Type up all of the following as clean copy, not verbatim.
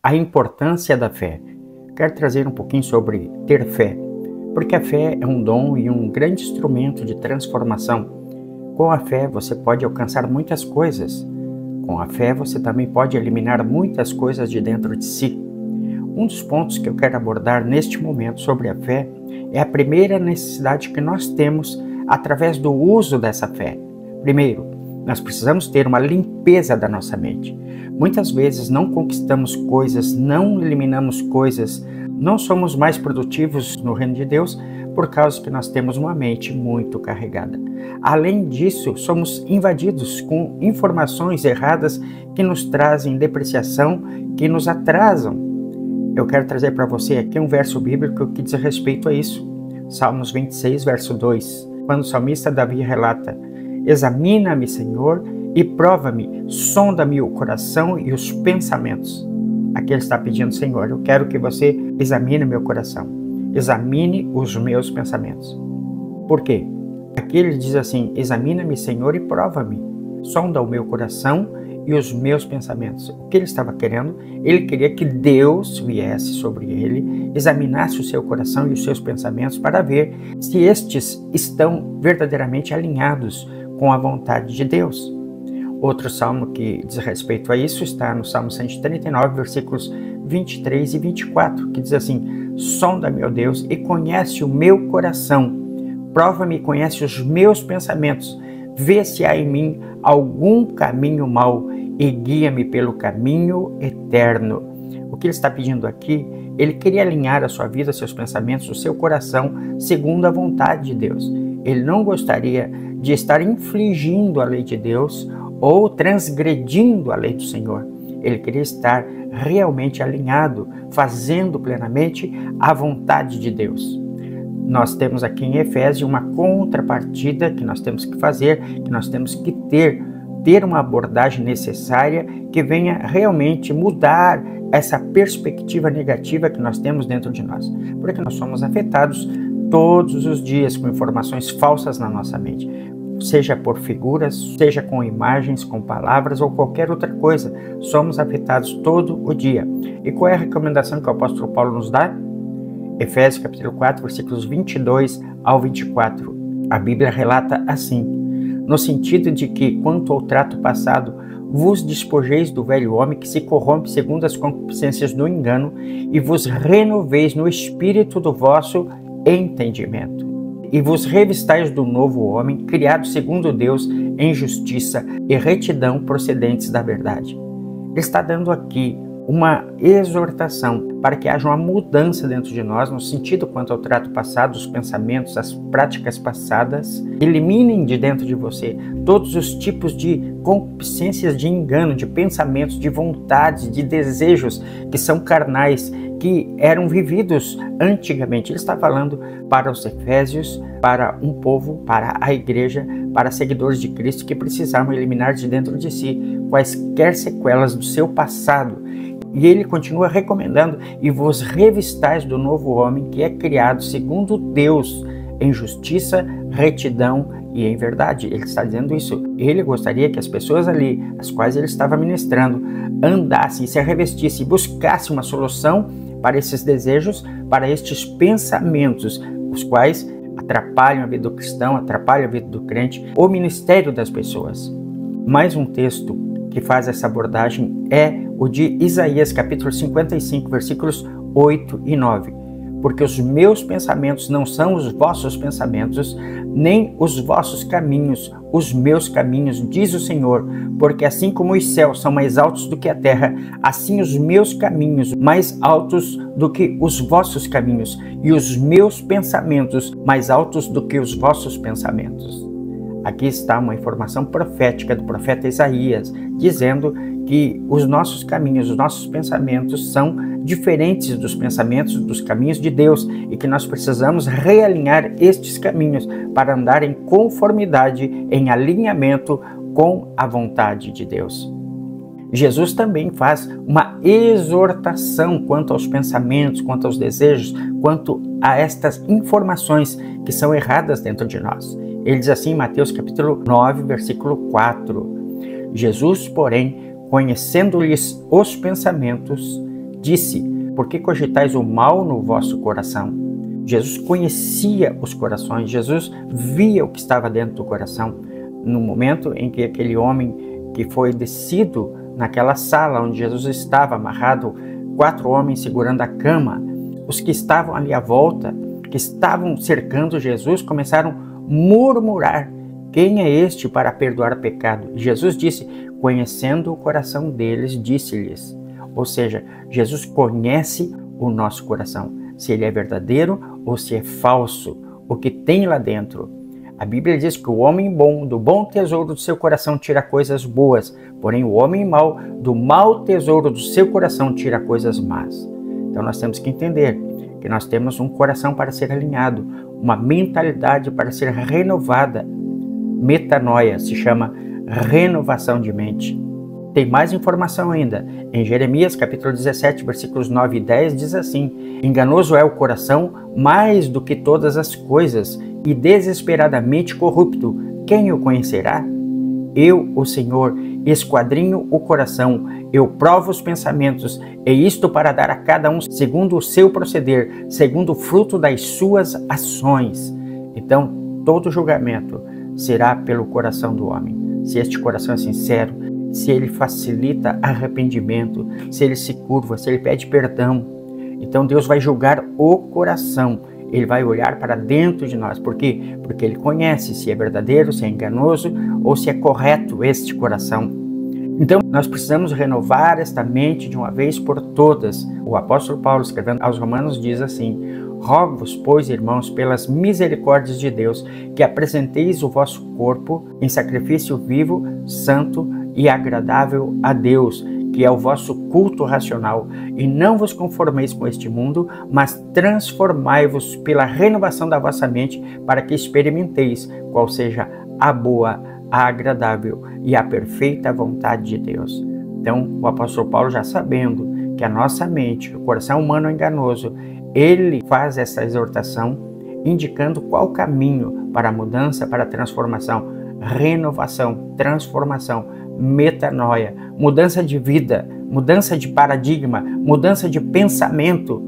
a importância da fé. Quero trazer um pouquinho sobre ter fé, porque a fé é um dom e um grande instrumento de transformação. Com a fé você pode alcançar muitas coisas. Com a fé você também pode eliminar muitas coisas de dentro de si. Um dos pontos que eu quero abordar neste momento sobre a fé é a primeira necessidade que nós temos através do uso dessa fé. Primeiro, nós precisamos ter uma limpeza da nossa mente. Muitas vezes não conquistamos coisas, não eliminamos coisas, não somos mais produtivos no reino de Deus por causa que nós temos uma mente muito carregada. Além disso, somos invadidos com informações erradas que nos trazem depreciação, que nos atrasam. Eu quero trazer para você aqui um verso bíblico que diz respeito a isso. Salmos 26, verso 2, quando o salmista Davi relata: examina-me, Senhor, e prova-me, sonda-me o coração e os pensamentos. Aqui ele está pedindo: Senhor, eu quero que você examine meu coração, examine os meus pensamentos. Por quê? Aqui ele diz assim: examina-me, Senhor, e prova-me, sonda o meu coração e os meus pensamentos. O que ele estava querendo? Ele queria que Deus viesse sobre ele, examinasse o seu coração e os seus pensamentos para ver se estes estão verdadeiramente alinhados com a vontade de Deus. Outro salmo que diz respeito a isso está no Salmo 139, versículos 23 e 24, que diz assim: sonda-me, ó Deus, e conhece o meu coração, prova-me e conhece os meus pensamentos, vê se há em mim algum caminho mau e guia-me pelo caminho eterno. O que ele está pedindo aqui? Ele queria alinhar a sua vida, seus pensamentos, o seu coração, segundo a vontade de Deus. Ele não gostaria de estar infringindo a lei de Deus ou transgredindo a lei do Senhor. Ele queria estar realmente alinhado, fazendo plenamente a vontade de Deus. Nós temos aqui em Efésios uma contrapartida que nós temos que fazer, que nós temos que ter uma abordagem necessária que venha realmente mudar essa perspectiva negativa que nós temos dentro de nós. Porque nós somos afetados todos os dias com informações falsas na nossa mente, seja por figuras, seja com imagens, com palavras ou qualquer outra coisa. Somos afetados todo o dia. E qual é a recomendação que o apóstolo Paulo nos dá? Efésios capítulo 4, versículos 22 ao 24. A Bíblia relata assim: no sentido de que, quanto ao trato passado, vos despojeis do velho homem que se corrompe segundo as concupiscências do engano e vos renoveis no espírito do vosso entendimento. E vos revistais do novo homem, criado segundo Deus em justiça e retidão procedentes da verdade. Ele está dando aqui uma exortação para que haja uma mudança dentro de nós no sentido quanto ao trato passado, os pensamentos, as práticas passadas. Eliminem de dentro de você todos os tipos de concupiscências de engano, de pensamentos, de vontades, de desejos que são carnais, que eram vividos antigamente. Ele está falando para os Efésios, para um povo, para a igreja, para seguidores de Cristo que precisavam eliminar de dentro de si quaisquer sequelas do seu passado. E ele continua recomendando: e vos revistais do novo homem que é criado segundo Deus em justiça, retidão e em verdade. Ele está dizendo isso. Ele gostaria que as pessoas ali, as quais ele estava ministrando, andassem, se revestissem, buscassem uma solução para esses desejos, para estes pensamentos, os quais atrapalham a vida do cristão, atrapalham a vida do crente, o ministério das pessoas. Mais um texto que faz essa abordagem é o de Isaías capítulo 55, versículos 8 e 9. Porque os meus pensamentos não são os vossos pensamentos, nem os vossos caminhos, os meus caminhos, diz o Senhor. Porque assim como os céus são mais altos do que a terra, assim os meus caminhos mais altos do que os vossos caminhos, e os meus pensamentos mais altos do que os vossos pensamentos. Aqui está uma informação profética do profeta Isaías, dizendo que os nossos caminhos, os nossos pensamentos são diferentes dos pensamentos, dos caminhos de Deus, e que nós precisamos realinhar estes caminhos para andar em conformidade, em alinhamento com a vontade de Deus. Jesus também faz uma exortação quanto aos pensamentos, quanto aos desejos, quanto a estas informações que são erradas dentro de nós. Ele diz assim em Mateus capítulo 9, versículo 4. Jesus, porém, conhecendo-lhes os pensamentos, disse: por que cogitais o mal no vosso coração? Jesus conhecia os corações, Jesus via o que estava dentro do coração. No momento em que aquele homem que foi descido naquela sala onde Jesus estava amarrado, 4 homens segurando a cama, os que estavam ali à volta, que estavam cercando Jesus, começaram a murmurar: quem é este para perdoar pecado? E Jesus disse: conhecendo o coração deles, disse-lhes. Ou seja, Jesus conhece o nosso coração, se ele é verdadeiro ou se é falso, o que tem lá dentro. A Bíblia diz que o homem bom, do bom tesouro do seu coração, tira coisas boas, porém o homem mau, do mau tesouro do seu coração, tira coisas más. Então nós temos que entender que nós temos um coração para ser alinhado, uma mentalidade para ser renovada. Metanoia se chama renovação de mente. Tem mais informação ainda. Em Jeremias capítulo 17, versículos 9 e 10 diz assim: enganoso é o coração mais do que todas as coisas e desesperadamente corrupto. Quem o conhecerá? Eu, o Senhor, esquadrinho o coração, eu provo os pensamentos, e isto para dar a cada um segundo o seu proceder, segundo o fruto das suas ações. Então, todo julgamento será pelo coração do homem. Se este coração é sincero, se ele facilita arrependimento, se ele se curva, se ele pede perdão, então Deus vai julgar o coração. Ele vai olhar para dentro de nós. Por quê? Porque ele conhece se é verdadeiro, se é enganoso ou se é correto este coração. Então, nós precisamos renovar esta mente de uma vez por todas. O apóstolo Paulo, escrevendo aos Romanos, diz assim: rogo-vos, pois, irmãos, pelas misericórdias de Deus, que apresenteis o vosso corpo em sacrifício vivo, santo e agradável a Deus, que é o vosso culto racional, e não vos conformeis com este mundo, mas transformai-vos pela renovação da vossa mente, para que experimenteis qual seja a boa, a agradável e a perfeita vontade de Deus. Então, o apóstolo Paulo, já sabendo que a nossa mente, o coração humano é enganoso, ele faz essa exortação, indicando qual caminho para a mudança, para a transformação, renovação, transformação, metanoia, mudança de vida, mudança de paradigma, mudança de pensamento.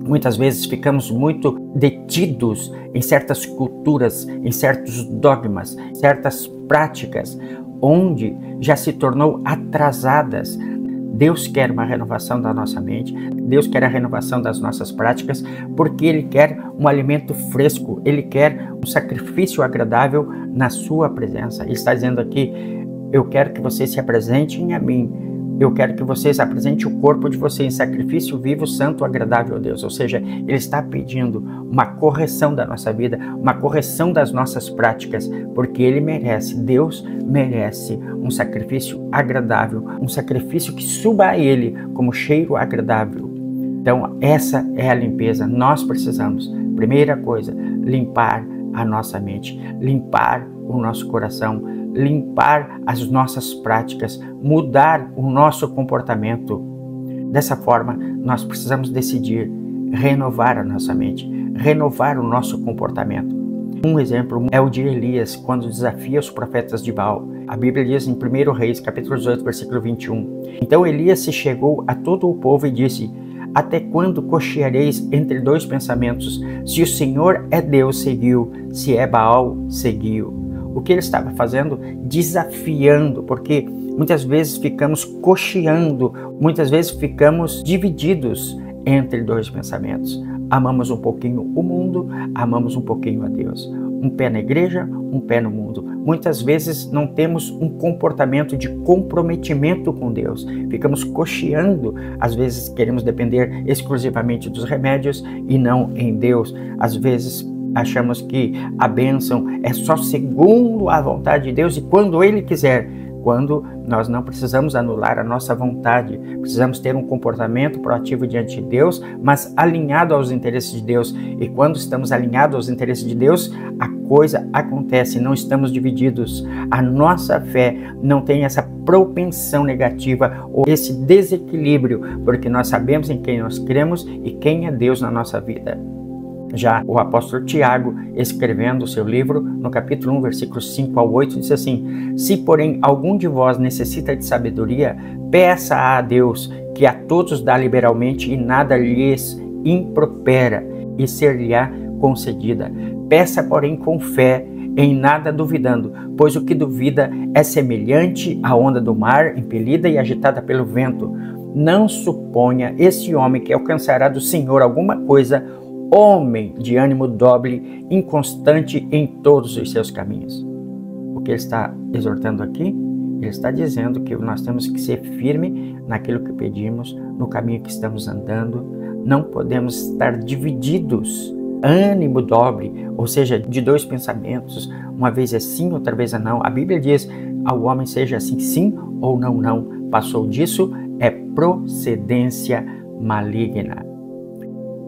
Muitas vezes ficamos muito detidos em certas culturas, em certos dogmas, certas práticas, onde já se tornou atrasadas. Deus quer uma renovação da nossa mente, Deus quer a renovação das nossas práticas, porque Ele quer um alimento fresco, Ele quer um sacrifício agradável na sua presença. Ele está dizendo aqui: eu quero que vocês se apresentem a mim, eu quero que vocês apresentem o corpo de vocês em sacrifício vivo, santo, agradável a Deus. Ou seja, Ele está pedindo uma correção da nossa vida, uma correção das nossas práticas, porque Ele merece, Deus merece um sacrifício agradável, um sacrifício que suba a Ele como cheiro agradável. Então, essa é a limpeza. Nós precisamos, primeira coisa, limpar a nossa mente, limpar o nosso coração, limpar as nossas práticas, mudar o nosso comportamento. Dessa forma, nós precisamos decidir renovar a nossa mente, renovar o nosso comportamento. Um exemplo é o de Elias, quando desafia os profetas de Baal. A Bíblia diz em 1 Reis, capítulo 18, versículo 21. Então Elias se chegou a todo o povo e disse: até quando cocheareis entre dois pensamentos? Se o Senhor é Deus, seguiu; se é Baal, seguiu. O que ele estava fazendo? Desafiando, porque muitas vezes ficamos cocheando, muitas vezes ficamos divididos entre dois pensamentos. Amamos um pouquinho o mundo, amamos um pouquinho a Deus. Um pé na igreja, um pé no mundo. Muitas vezes não temos um comportamento de comprometimento com Deus. Ficamos cocheando, às vezes queremos depender exclusivamente dos remédios e não em Deus. Às vezes achamos que a bênção é só segundo a vontade de Deus e quando Ele quiser, quando nós não precisamos anular a nossa vontade, precisamos ter um comportamento proativo diante de Deus, mas alinhado aos interesses de Deus. E quando estamos alinhados aos interesses de Deus, a coisa acontece, não estamos divididos. A nossa fé não tem essa propensão negativa ou esse desequilíbrio, porque nós sabemos em quem nós cremos e quem é Deus na nossa vida. Já o apóstolo Tiago, escrevendo o seu livro, no capítulo 1, versículos 5 ao 8, diz assim: se, porém, algum de vós necessita de sabedoria, peça a Deus, que a todos dá liberalmente e nada lhes impropera, e ser-lhe-á concedida. Peça, porém, com fé, em nada duvidando, pois o que duvida é semelhante à onda do mar, impelida e agitada pelo vento. Não suponha esse homem que alcançará do Senhor alguma coisa, homem de ânimo dobre, inconstante em todos os seus caminhos. O que ele está exortando aqui? Ele está dizendo que nós temos que ser firmes naquilo que pedimos, no caminho que estamos andando. Não podemos estar divididos. Ânimo dobre, ou seja, de dois pensamentos, uma vez é sim, outra vez é não. A Bíblia diz ao homem seja assim, sim ou não, não. Passou disso, é procedência maligna.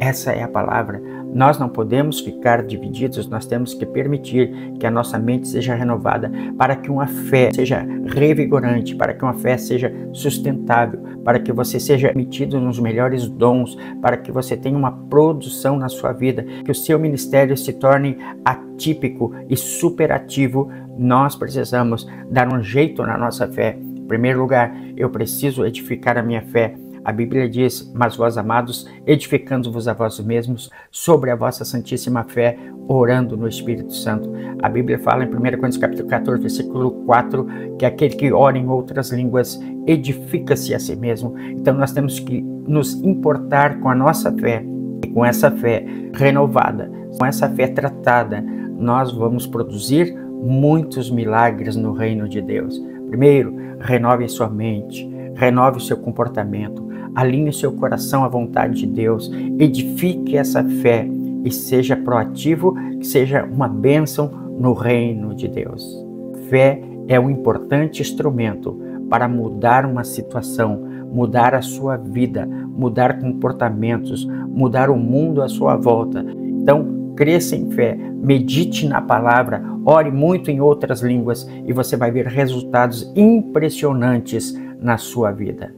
Essa é a palavra. Nós não podemos ficar divididos, nós temos que permitir que a nossa mente seja renovada para que uma fé seja revigorante, para que uma fé seja sustentável, para que você seja metido nos melhores dons, para que você tenha uma produção na sua vida, que o seu ministério se torne atípico e superativo. Nós precisamos dar um jeito na nossa fé. Em primeiro lugar, eu preciso edificar a minha fé. A Bíblia diz: mas vós, amados, edificando-vos a vós mesmos sobre a vossa santíssima fé, orando no Espírito Santo. A Bíblia fala em 1 Coríntios capítulo 14, versículo 4, que aquele que ora em outras línguas edifica-se a si mesmo. Então nós temos que nos importar com a nossa fé, e com essa fé renovada, com essa fé tratada, nós vamos produzir muitos milagres no reino de Deus. Primeiro, renove a sua mente, renove o seu comportamento, alinhe o seu coração à vontade de Deus, edifique essa fé e seja proativo, que seja uma bênção no reino de Deus. Fé é um importante instrumento para mudar uma situação, mudar a sua vida, mudar comportamentos, mudar o mundo à sua volta. Então, cresça em fé, medite na palavra, ore muito em outras línguas e você vai ver resultados impressionantes na sua vida.